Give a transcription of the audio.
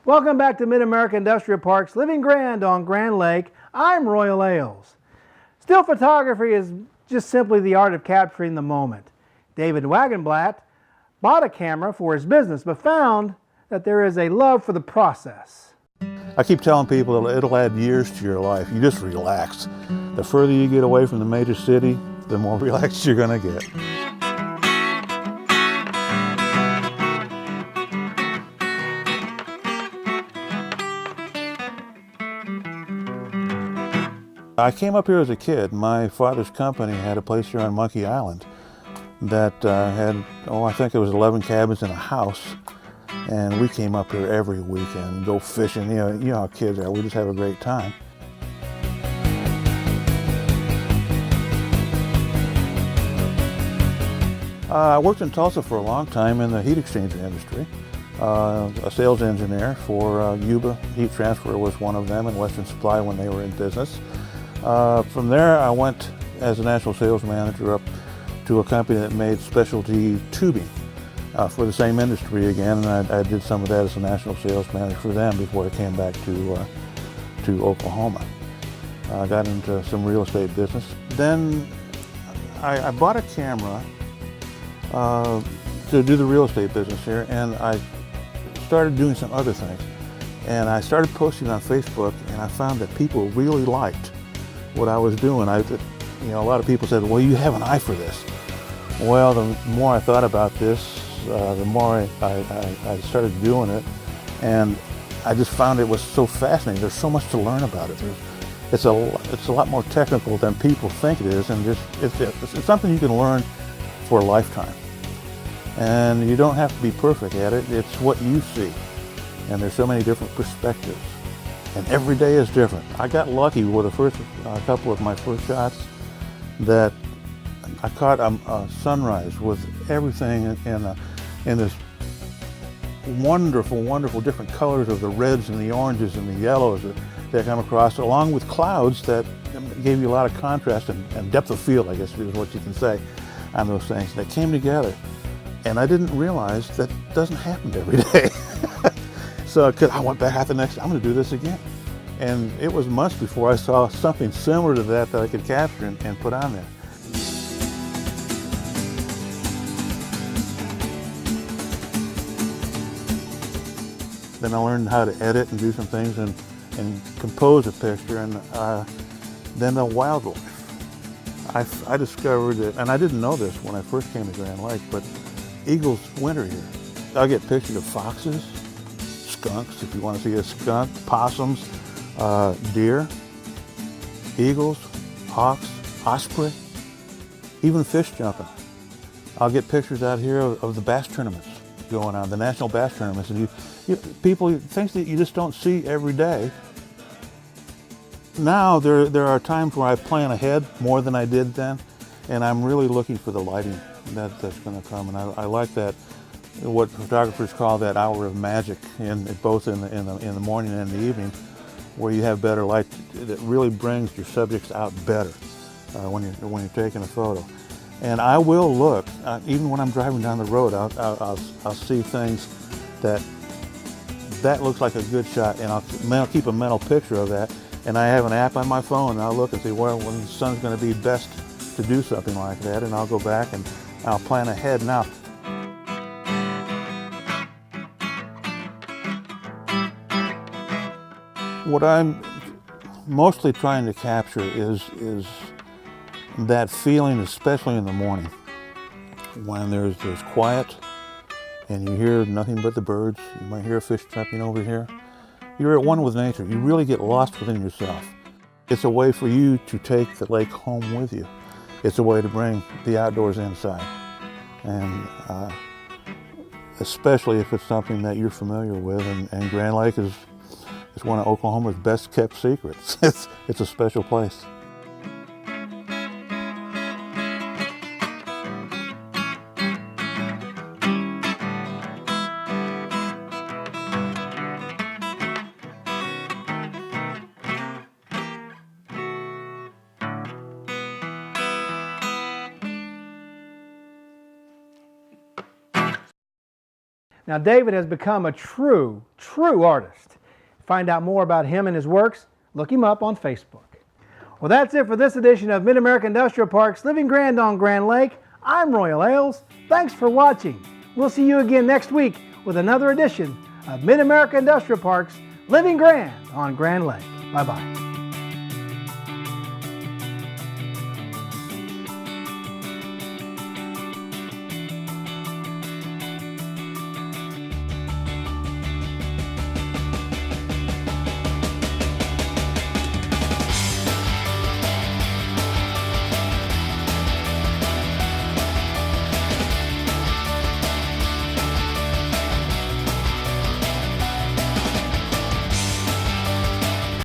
Welcome back to Mid-America Industrial Parks, living grand on Grand Lake. I'm Royal Ailes. Still photography is just simply the art of capturing the moment. David Wagenblatt bought a camera for his business, but found that there is a love for the process. I keep telling people it'll add years to your life. You just relax. The further you get away from the major city, the more relaxed you're going to get. I came up here as a kid. My father's company had a place here on Monkey Island that had, I think it was 11 cabins in a house. And we came up here every weekend, go fishing. You know how kids are. We just have a great time. I worked in Tulsa for a long time in the heat exchanger industry. A sales engineer for Yuba Heat Transfer was one of them, and Western Supply when they were in business. From there, I went as a national sales manager up to a company that made specialty tubing for the same industry again, and I did some of that as a national sales manager for them before I came back to Oklahoma. I got into some real estate business. Then I bought a camera to do the real estate business here, and I started doing some other things. And I started posting on Facebook, and I found that people really liked what I was doing. A lot of people said, well, you have an eye for this. Well, the more I thought about this, the more I started doing it, and I just found it was so fascinating. There's so much to learn about it. It's a lot more technical than people think it is, and it's something you can learn for a lifetime. And you don't have to be perfect at it. It's what you see, and there's so many different perspectives, and every day is different. I got lucky with the first couple of my first shots that I caught a sunrise with everything in this wonderful, wonderful different colors of the reds and the oranges and the yellows that come across, along with clouds that gave you a lot of contrast and depth of field, I guess is what you can say, on those things that came together. And I didn't realize that doesn't happen every day. So I went back out the next day, I'm going to do this again. And it was months before I saw something similar to that I could capture and put on there. Then I learned how to edit and do some things and compose a picture, and then the wildlife. I discovered it, and I didn't know this when I first came to Grand Lake, but eagles winter here. I'll get pictures of foxes, skunks, if you want to see a skunk, possums, deer, eagles, hawks, osprey, even fish jumping. I'll get pictures out here of the bass tournaments going on, the national bass tournaments, and people, things that you just don't see every day. Now there are times where I plan ahead more than I did then, and I'm really looking for the lighting that's going to come, and I like that, what photographers call that hour of magic, both in the morning and in the evening, where you have better light that really brings your subjects out better when you're taking a photo. And I will look, even when I'm driving down the road, I'll see things that looks like a good shot, and I'll keep a mental picture of that. And I have an app on my phone, and I'll look and see when the sun's going to be best to do something like that, and I'll go back and I'll plan ahead. Now, what I'm mostly trying to capture is that feeling, especially in the morning, when there's quiet and you hear nothing but the birds. You might hear a fish jumping over here. You're at one with nature. You really get lost within yourself. It's a way for you to take the lake home with you. It's a way to bring the outdoors inside. And especially if it's something that you're familiar with, and Grand Lake is one of Oklahoma's best kept secrets. It's a special place. Now, David has become a true artist. To find out more about him and his works, look him up on Facebook. Well, that's it for this edition of Mid-America Industrial Parks Living Grand on Grand Lake. I'm Royal Ailes. Thanks for watching. We'll see you again next week with another edition of Mid-America Industrial Parks Living Grand on Grand Lake. Bye-bye.